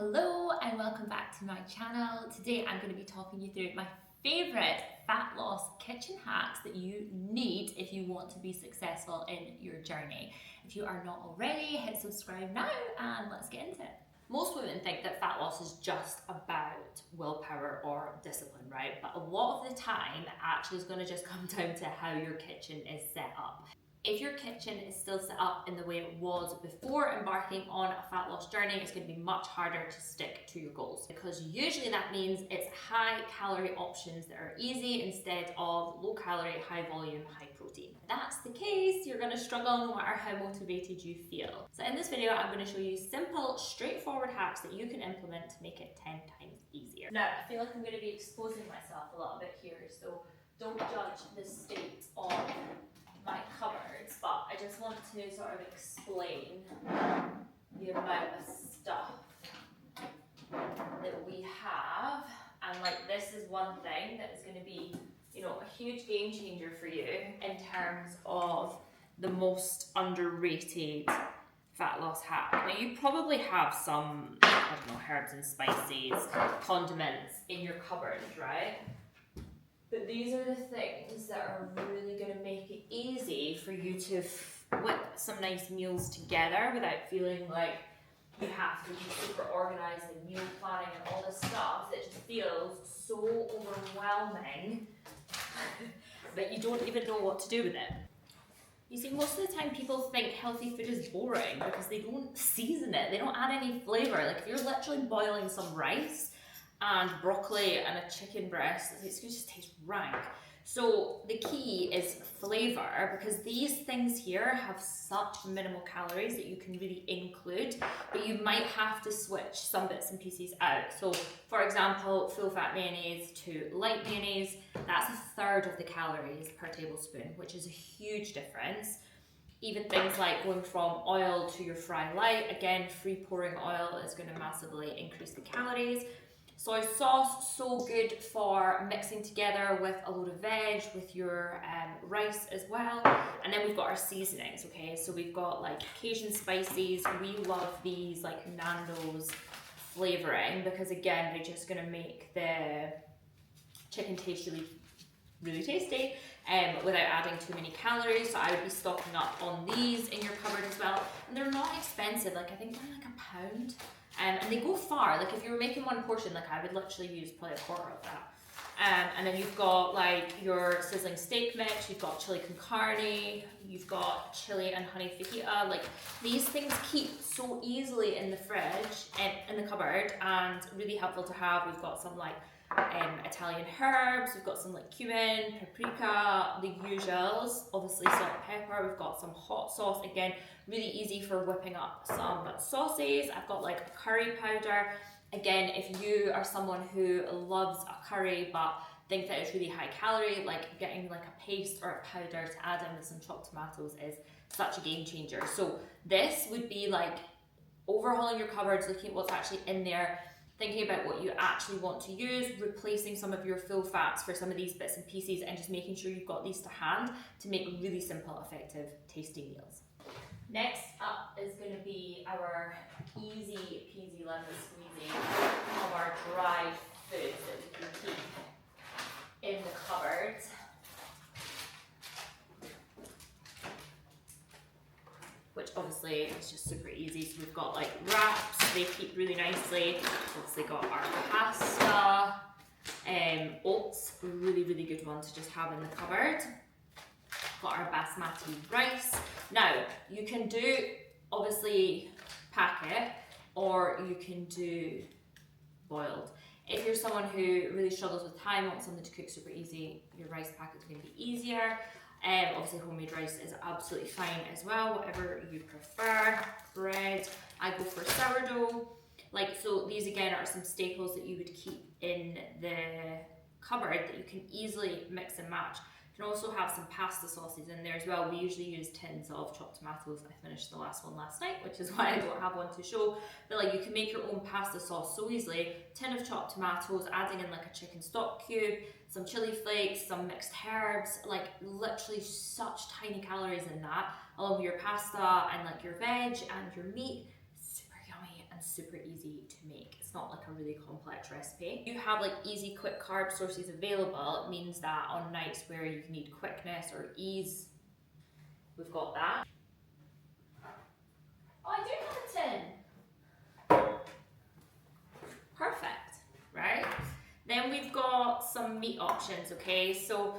Hello and welcome back to my channel. Today I'm going to be talking you through my favourite fat loss kitchen hacks that you need if you want to be successful in your journey. If you are not already, hit subscribe now and let's get into it. Most women think that fat loss is just about willpower or discipline, right? But a lot of the time, it actually is going to just come down to how your kitchen is set up. If your kitchen is still set up in the way it was before embarking on a fat loss journey, it's going to be much harder to stick to your goals, because usually that means it's high calorie options that are easy instead of low calorie, high volume, high protein. If that's the case, you're going to struggle no matter how motivated you feel. So in this video, I'm going to show you simple, straightforward hacks that you can implement to make it 10 times easier. Now, I feel like I'm going to be exposing myself a little bit here, so don't judge the state of my cupboards, but I just want to sort of explain the amount of stuff that we have. And like, this is one thing that is going to be, a huge game changer for you in terms of the most underrated fat loss hack. Now, you probably have some, herbs and spices, condiments in your cupboard, right? But these are the things that are really going to make it easy for you to whip some nice meals together without feeling like you have to be super organized and meal planning and all this stuff that just feels so overwhelming that you don't even know what to do with it. You see, most of the time people think healthy food is boring because they don't season it, they don't add any flavor. Like if you're literally boiling some rice and broccoli and a chicken breast, it's going to just taste rank. So the key is flavor, because these things here have such minimal calories that you can really include, but you might have to switch some bits and pieces out. So for example, full fat mayonnaise to light mayonnaise, that's a third of the calories per tablespoon, which is a huge difference. Even things like going from oil to your fry light, again, free pouring oil is going to massively increase the calories. Soy sauce, so good for mixing together with a load of veg, with your rice as well. And then we've got our seasonings, okay? So we've got like Cajun spices. We love these like Nando's flavoring because again, they're just gonna make the chicken taste really tasty without adding too many calories. So I would be stocking up on these in your cupboard as well. And they're not expensive, like I think they're like £1. And they go far. Like if you were making one portion, like I would literally use probably a quarter of that. And then you've got like your sizzling steak mix, you've got chili con carne, you've got chili and honey fajita. Like these things keep so easily in the fridge and in the cupboard, and really helpful to have. We've got some like Italian herbs, we've got some like cumin, paprika, the usuals, obviously salt and pepper. We've got some hot sauce, again, really easy for whipping up some sauces. I've got like a curry powder. Again, if you are someone who loves a curry but think that it's really high calorie, like getting like a paste or a powder to add in with some chopped tomatoes is such a game changer. So this would be like overhauling your cupboards, looking at what's actually in there, thinking about what you actually want to use, replacing some of your full fats for some of these bits and pieces, and just making sure you've got these to hand to make really simple, effective, tasty meals. Next up is going to be our easy peasy lemon squeezy of our dry foods that we can keep in the cupboard. Which obviously is just super easy. So we've got like wraps, they keep really nicely. Obviously got our pasta, oats, really good one to just have in the cupboard. Got our basmati rice. Now you can do obviously packet, or you can do boiled. If you're someone who really struggles with time, wants something to cook super easy, your rice packet is going to be easier. Obviously homemade rice is absolutely fine as well, whatever you prefer. Bread, I go for sourdough. So these again are some staples that you would keep in the cupboard that you can easily mix and match. You can also have some pasta sauces in there as well. We usually use tins of chopped tomatoes. I finished the last one last night, which is why I don't have one to show. But like, you can make your own pasta sauce so easily. Tin of chopped tomatoes, adding in like a chicken stock cube, some chili flakes, some mixed herbs, like literally such tiny calories in that, along with your pasta and like your veg and your meat. Super yummy and and super easy to make. It's not like a really complex recipe. If you have like easy, quick carb sources available, it means that on nights where you need quickness or ease, we've got that. Oh, I do have a tin. Perfect, right? Then we've got some meat options, okay? So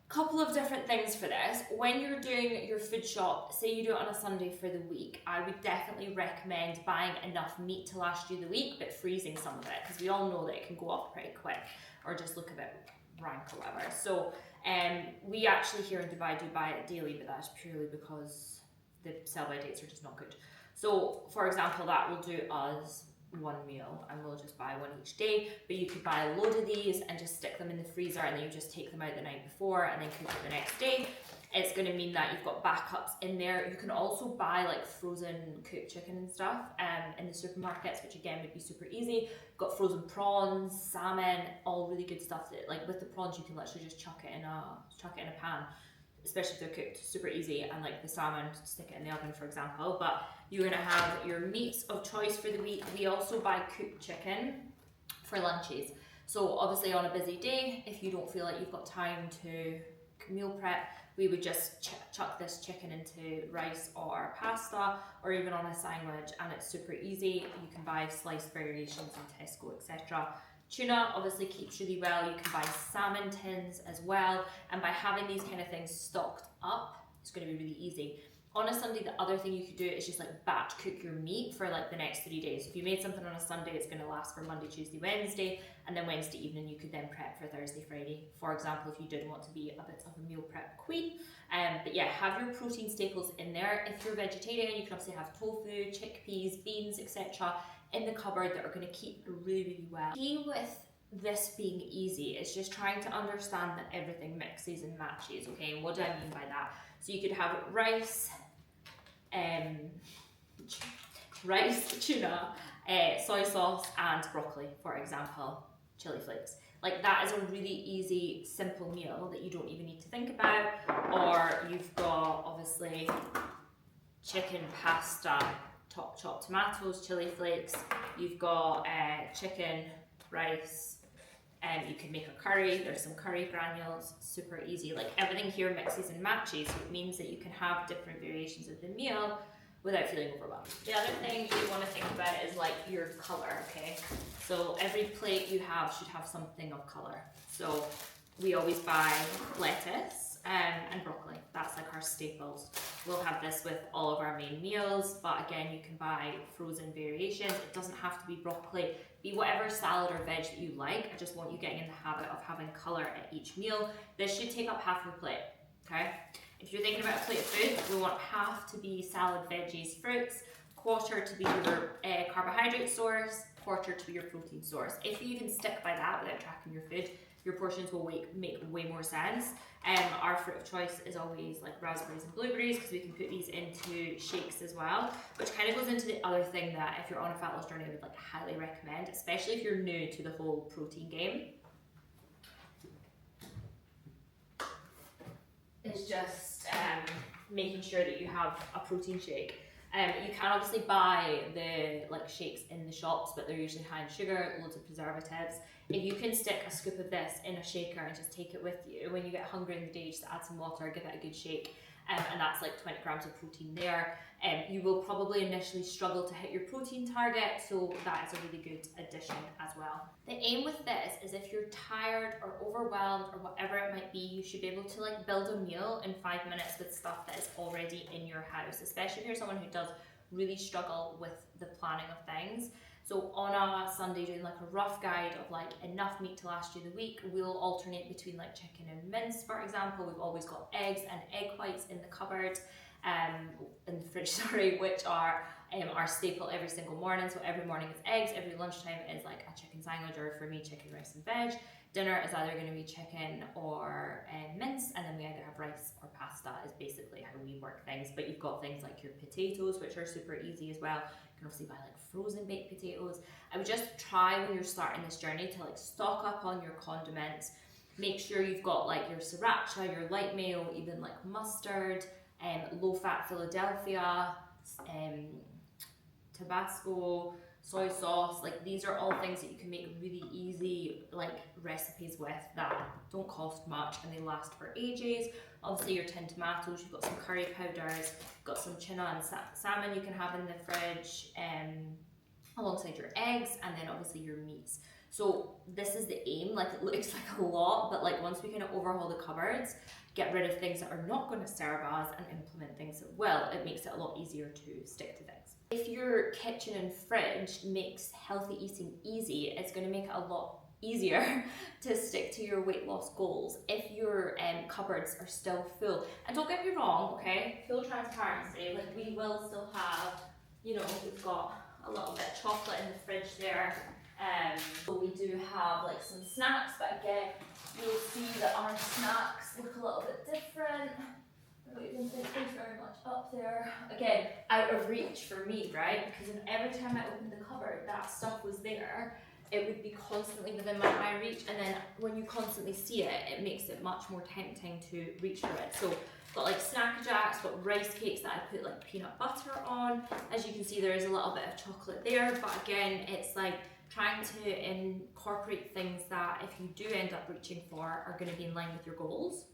a couple of different things for this. When you're doing your food shop, say you do it on a Sunday for the week, I would definitely recommend buying enough meat to last you the week, but freezing some of it, because we all know that it can go off pretty quick or just look a bit rank or whatever. So we actually here in Dubai do buy it daily, but that's purely because the sell-by dates are just not good. So for example, that will do us one meal, and we'll just buy one each day. But you could buy a load of these and just stick them in the freezer, and then you just take them out the night before and then cook it the next day. It's going to mean that you've got backups in there. You can also buy like frozen cooked chicken and stuff in the supermarkets, which again would be super easy. You've got frozen prawns, salmon, all really good stuff. That, like with the prawns, you can literally just chuck it in a pan, especially if they're cooked, super easy. And like the salmon, stick it in the oven, for example. But you're gonna have your meats of choice for the week. We also buy cooked chicken for lunches. So obviously on a busy day, if you don't feel like you've got time to meal prep, we would just chuck this chicken into rice or pasta, or even on a sandwich, and it's super easy. You can buy sliced variations in Tesco, etc. Tuna obviously keeps really well. You can buy salmon tins as well, and by having these kind of things stocked up, it's going to be really easy. On a Sunday, the other thing you could do is just like batch cook your meat for like the next 3 days. If you made something on a Sunday, it's going to last for Monday, Tuesday, Wednesday, and then Wednesday evening you could then prep for Thursday, Friday, for example, if you did want to be a bit of a meal prep queen. But yeah, have your protein staples in there. If you're vegetarian, you can obviously have tofu, chickpeas, beans, etc. in the cupboard that are going to keep really, really well. Key with this being easy is just trying to understand that everything mixes and matches, okay? And what do I mean by that? So you could have rice, tuna, soy sauce and broccoli, for example, chili flakes. Like that is a really easy, simple meal that you don't even need to think about. Or you've got obviously chicken, pasta, chopped tomatoes, chili flakes. You've got chicken, rice, and you can make a curry. There's some curry granules, super easy. Like everything here mixes and matches, so it means that you can have different variations of the meal without feeling overwhelmed. The other thing you want to think about is like your color, okay? So every plate you have should have something of color. So we always buy lettuce and broccoli. That's like our staples. We'll have this with all of our main meals, but again, you can buy frozen variations. It doesn't have to be broccoli. Be whatever salad or veg that you like. I just want you getting in the habit of having color at each meal. This should take up half your plate, okay? If you're thinking about a plate of food, we want half to be salad, veggies, fruits, quarter to be your carbohydrate source, quarter to be your protein source. If you even stick by that without tracking your food, your portions will make way more sense. Our fruit of choice is always like raspberries and blueberries, because we can put these into shakes as well, which kind of goes into the other thing that if you're on a fat loss journey, I would like highly recommend, especially if you're new to the whole protein game. Is just making sure that you have a protein shake. You can obviously buy the like shakes in the shops, but they're usually high in sugar, loads of preservatives. If you can stick a scoop of this in a shaker and just take it with you, when you get hungry in the day, just add some water, give it a good shake, and that's like 20 grams of protein there. You will probably initially struggle to hit your protein target, so that is a really good addition as well. The aim with this is if you're tired or overwhelmed or whatever it might be, you should be able to like build a meal in 5 minutes with stuff that is already in your house, especially if you're someone who does really struggle with the planning of things. So on a Sunday, doing like a rough guide of like enough meat to last you the week, we'll alternate between like chicken and mince, for example. We've always got eggs and egg whites in the cupboard, in the fridge, sorry, which are our staple every single morning. So every morning it's eggs, every lunchtime is like a chicken sandwich, or for me, chicken, rice and veg. Dinner is either going to be chicken or mince, and then we either have rice or pasta is basically how we work things. But you've got things like your potatoes, which are super easy as well. You can obviously buy like frozen baked potatoes. I would just try when you're starting this journey to like stock up on your condiments. Make sure you've got like your sriracha, your light mayo, even like mustard, low fat Philadelphia, Tabasco, soy sauce. Like these are all things that you can make really easy like recipes with that don't cost much and they last for ages. Obviously your tinned tomatoes, you've got some curry powders, you've got some tuna and salmon you can have in the fridge alongside your eggs, and then obviously your meats. So this is the aim. Like it looks like a lot, but like once we kind of overhaul the cupboards, get rid of things that are not going to serve us and implement things that will, it makes it a lot easier to stick to things. If your kitchen and fridge makes healthy eating easy, it's going to make it a lot easier to stick to your weight loss goals if your cupboards are still full. And don't get me wrong, okay, full transparency, like we will still have, you know, we've got a little bit of chocolate in the fridge there. So we do have like some snacks, but again, you'll see that our snacks look a little bit different. I don't even think there's very much up there. Again, out of reach for me, right? Because every time I opened the cupboard, that stuff was there. It would be constantly within my eye reach, and then when you constantly see it, it makes it much more tempting to reach for it. So got like Snack Jacks, got rice cakes that I put like peanut butter on. As you can see, there is a little bit of chocolate there, but again, it's like trying to incorporate things that if you do end up reaching for are going to be in line with your goals.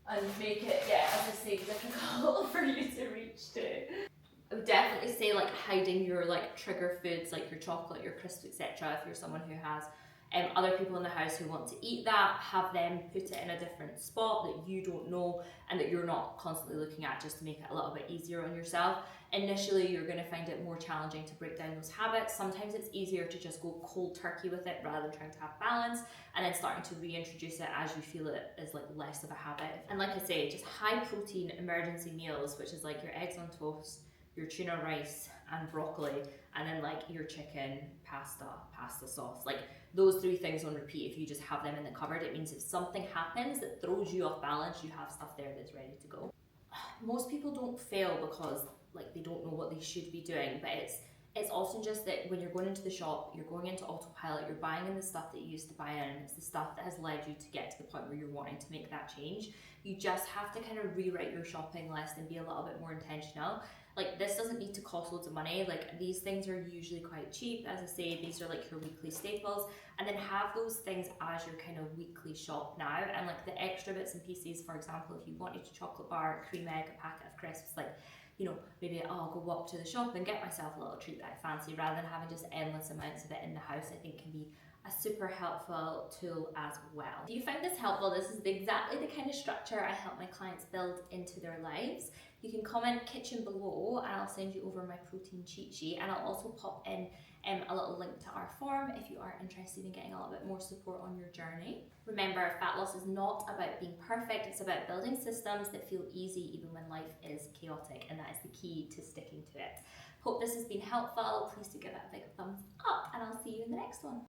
And make it, yeah, as I say, difficult for you to reach to. I would definitely say like hiding your like trigger foods like your chocolate, your crisps, etc. If you're someone who has other people in the house who want to eat that, have them put it in a different spot that you don't know and that you're not constantly looking at, just to make it a little bit easier on yourself. Initially, you're going to find it more challenging to break down those habits. Sometimes it's easier to just go cold turkey with it rather than trying to have balance, and then starting to reintroduce it as you feel it is like less of a habit. And like I say, just high protein emergency meals, which is like your eggs on toast, your tuna rice and broccoli, and then like your chicken, pasta sauce. Like those three things on repeat, if you just have them in the cupboard, it means if something happens that throws you off balance, you have stuff there that's ready to go. Most people don't fail because like they don't know what they should be doing, but it's often just that when you're going into the shop, you're going into autopilot, you're buying in the stuff that you used to buy in, and it's the stuff that has led you to get to the point where you're wanting to make that change. You just have to kind of rewrite your shopping list and be a little bit more intentional. Like this doesn't need to cost loads of money. Like these things are usually quite cheap. As I say, these are like your weekly staples, and then have those things as your kind of weekly shop now. And like the extra bits and pieces, for example, if you wanted a chocolate bar, a cream egg, a packet of crisps, like, you know, maybe I'll go walk to the shop and get myself a little treat that I fancy, rather than having just endless amounts of it in the house, I think can be a super helpful tool as well. If you find this helpful, this is exactly the kind of structure I help my clients build into their lives. You can comment kitchen below and I'll send you over my protein cheat sheet, and I'll also pop in a little link to our form if you are interested in getting a little bit more support on your journey. Remember, fat loss is not about being perfect, it's about building systems that feel easy even when life is chaotic, and that is the key to sticking to it. Hope this has been helpful. Please do give it a big thumbs up, and I'll see you in the next one.